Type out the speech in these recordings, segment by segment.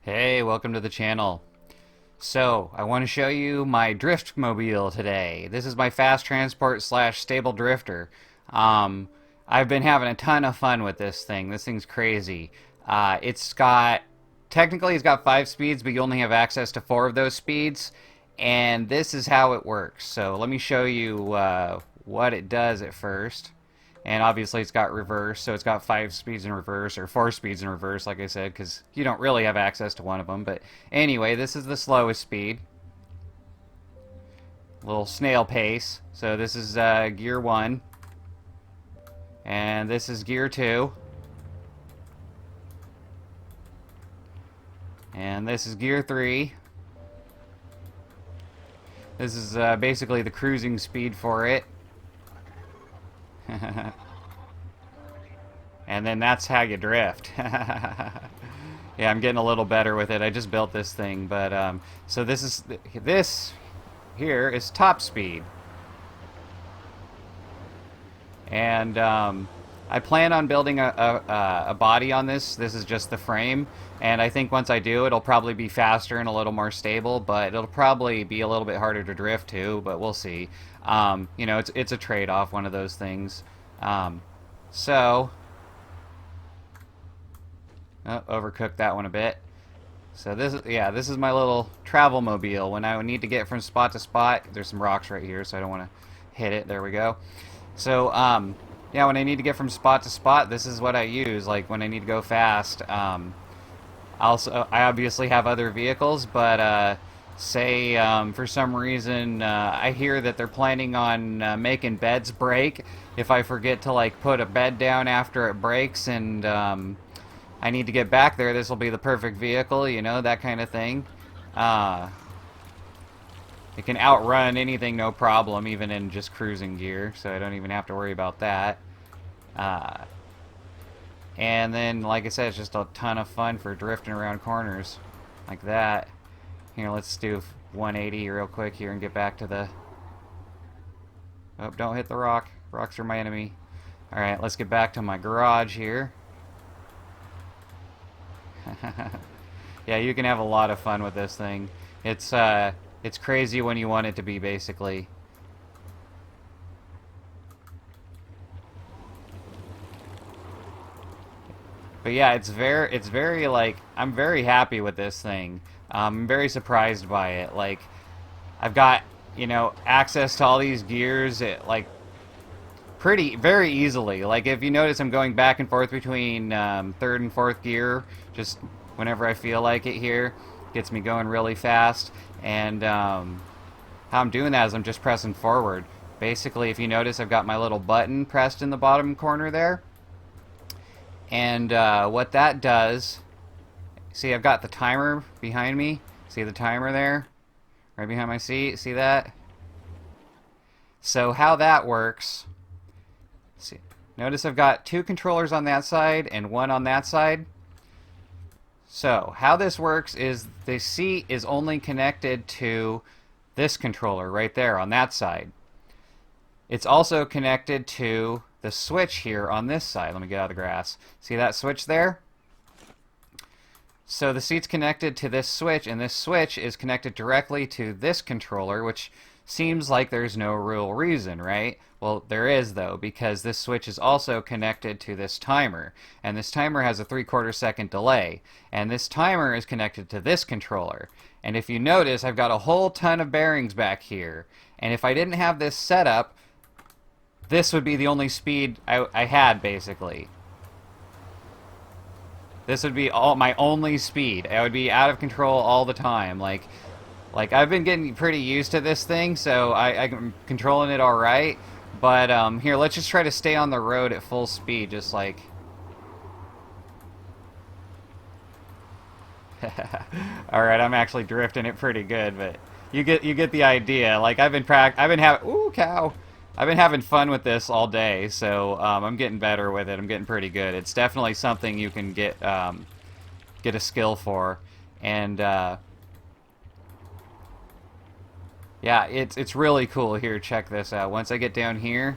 Hey, welcome to the channel. So, I want to show you my drift mobile today. This is my fast transport slash stable drifter. Um, I've been having a ton of fun with this thing. This thing's crazy. Technically it's got 5 speeds, but you only have access to 4 of those speeds. And this is how it works. So let me show you what it does at first. And obviously it's got reverse, so it's got 5 speeds in reverse, or 4 speeds in reverse, like I said, because you don't really have access to one of them. But anyway, this is the slowest speed. Little snail pace. So this is gear 1. And this is gear 2. And this is gear 3. This is basically the cruising speed for it. And then that's how you drift. Yeah, I'm getting a little better with it. I just built this thing, but so this here is top speed, and I plan on building a body on this. This is just the frame, and I think once I do, it'll probably be faster and a little more stable, but it'll probably be a little bit harder to drift too. But we'll see. You know, it's a trade-off, one of those things. So. Oh, overcooked that one a bit. So this is my little travel mobile. When I need to get from spot to spot, there's some rocks right here, so I don't want to hit it. There we go. So yeah, when I need to get from spot to spot, this is what I use. Like when I need to go fast. Also, I obviously have other vehicles, but say for some reason I hear that they're planning on making beds break. If I forget to like put a bed down after it breaks, and I need to get back there, this will be the perfect vehicle, you know, that kind of thing. It can outrun anything, no problem, even in just cruising gear, so I don't even have to worry about that. And then, like I said, it's just a ton of fun for drifting around corners like that. Here, let's do 180 real quick here and get back to the... Oh, don't hit the rock. Rocks are my enemy. Alright, let's get back to my garage here. Yeah, you can have a lot of fun with this thing. It's crazy when you want it to be, basically. But yeah, it's very like, I'm very happy with this thing. I'm very surprised by it. Like, I've got, you know, access to all these gears, like very easily. Like if you notice, I'm going back and forth between third and fourth gear just whenever I feel like it. Here gets me going really fast, and how I'm doing that is I'm just pressing forward. Basically, if you notice, I've got my little button pressed in the bottom corner there, and what that does, see, I've got the timer behind me. See the timer there right behind my seat? See that? So how that works, see, notice I've got 2 controllers on that side and 1 on that side. So how this works is the seat is only connected to this controller right there on that side. It's also connected to the switch here on this side. Let me get out of the grass. See that switch there? So the seat's connected to this switch, and this switch is connected directly to this controller, which seems like there's no real reason, right? Well, there is, though, because this switch is also connected to this timer, and this timer has a 3/4 second delay, and this timer is connected to this controller. And if you notice, I've got a whole ton of bearings back here, and if I didn't have this set up, this would be the only speed I had, basically. This would be my only speed. I would be out of control all the time. Like I've been getting pretty used to this thing, so I'm controlling it all right. But here, let's just try to stay on the road at full speed, just like. All right, I'm actually drifting it pretty good, but you get the idea. Like I've been having fun with this all day, so I'm getting better with it. I'm getting pretty good. It's definitely something you can get a skill for, and yeah, it's really cool. Here, check this out. Once I get down here,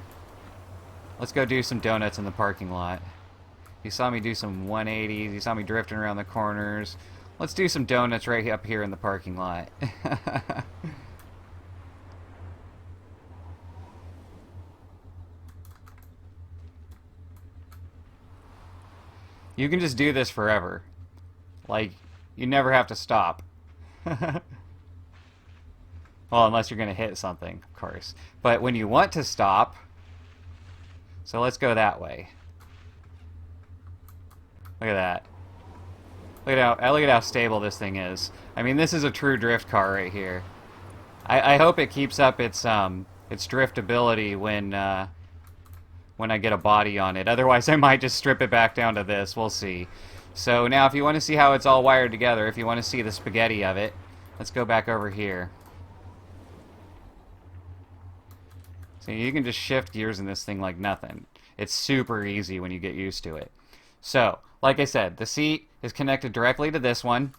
let's go do some donuts in the parking lot. You saw me do some 180s. You saw me drifting around the corners. Let's do some donuts right up here in the parking lot. You can just do this forever. Like, you never have to stop. Well, unless you're going to hit something, of course. But when you want to stop... So let's go that way. Look at that. Look at how stable this thing is. I mean, this is a true drift car right here. I hope it keeps up its driftability when I get a body on it. Otherwise, I might just strip it back down to this. We'll see. So now, if you want to see how it's all wired together, if you want to see the spaghetti of it, let's go back over here. So you can just shift gears in this thing like nothing. It's super easy when you get used to it. So, like I said, the seat is connected directly to this one.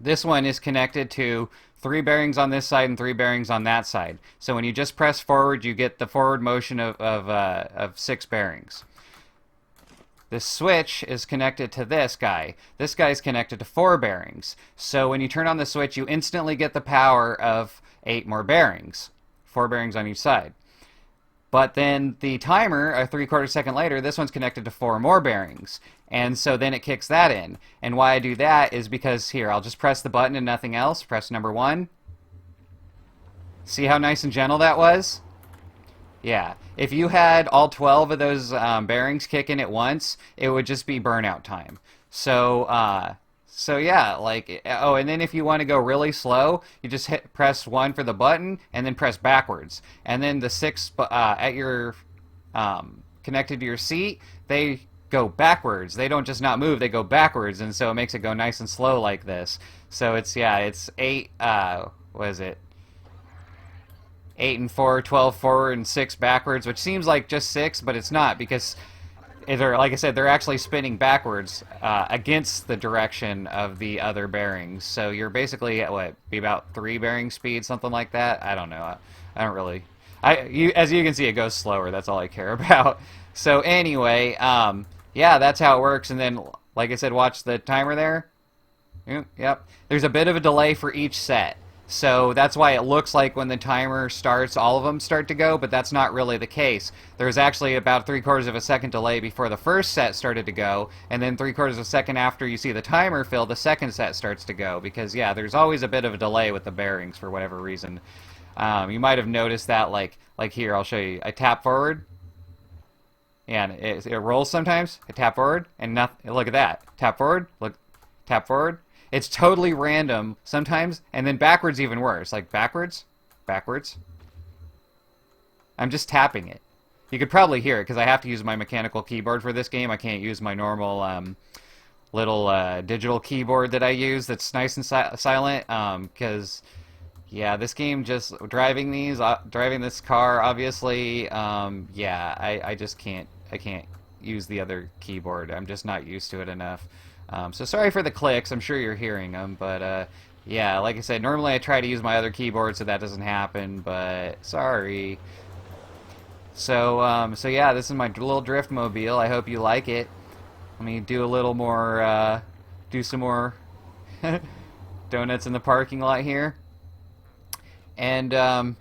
This one is connected to 3 bearings on this side and 3 bearings on that side. So when you just press forward, you get the forward motion of 6 bearings. This switch is connected to this guy. This guy is connected to 4 bearings. So when you turn on the switch, you instantly get the power of 8 more bearings. 4 bearings on each side. But then the timer, a 3/4 second later, this one's connected to 4 more bearings. And so then it kicks that in. And why I do that is because, here, I'll just press the button and nothing else. Press number 1. See how nice and gentle that was? Yeah. If you had all 12 of those bearings kicking at once, it would just be burnout time. So yeah, like, oh, and then if you want to go really slow, you just press 1 for the button, and then press backwards. And then the 6 at your, connected to your seat, they go backwards. They don't just not move, they go backwards, and so it makes it go nice and slow like this. So it's, yeah, it's 8, what is it? 8 and 4, 12 forward, and 6 backwards, which seems like just 6, but it's not, because they're, like I said, they're actually spinning backwards against the direction of the other bearings. So you're basically at, what, be about 3 bearing speed, something like that? I don't know. I don't really... as you can see, it goes slower. That's all I care about. So anyway, yeah, that's how it works. And then, like I said, watch the timer there. Yep. There's a bit of a delay for each set. So that's why it looks like when the timer starts, all of them start to go, but that's not really the case. There's actually about 3/4 of a second delay before the first set started to go, and then 3/4 of a second after you see the timer fill, the second set starts to go. Because, yeah, there's always a bit of a delay with the bearings for whatever reason. You might have noticed that, like here, I'll show you. I tap forward, and it rolls sometimes. I tap forward, and nothing. Look at that. Tap forward, look, tap forward. It's totally random sometimes, and then backwards even worse. Like backwards, backwards. I'm just tapping it. You could probably hear it because I have to use my mechanical keyboard for this game. I can't use my normal little digital keyboard that I use that's nice and silent. Because, yeah, this game just driving this car, obviously. Yeah, I just can't. I can't use the other keyboard. I'm just not used to it enough. So sorry for the clicks, I'm sure you're hearing them, but yeah, like I said, normally I try to use my other keyboard so that doesn't happen, but sorry. So, so yeah, this is my little drift mobile. I hope you like it. Let me do a little more, do some more donuts in the parking lot here. And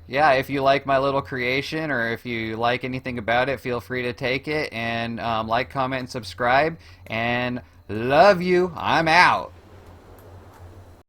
yeah, if you like my little creation, or if you like anything about it, feel free to take it and like, comment, and subscribe. And love you. I'm out.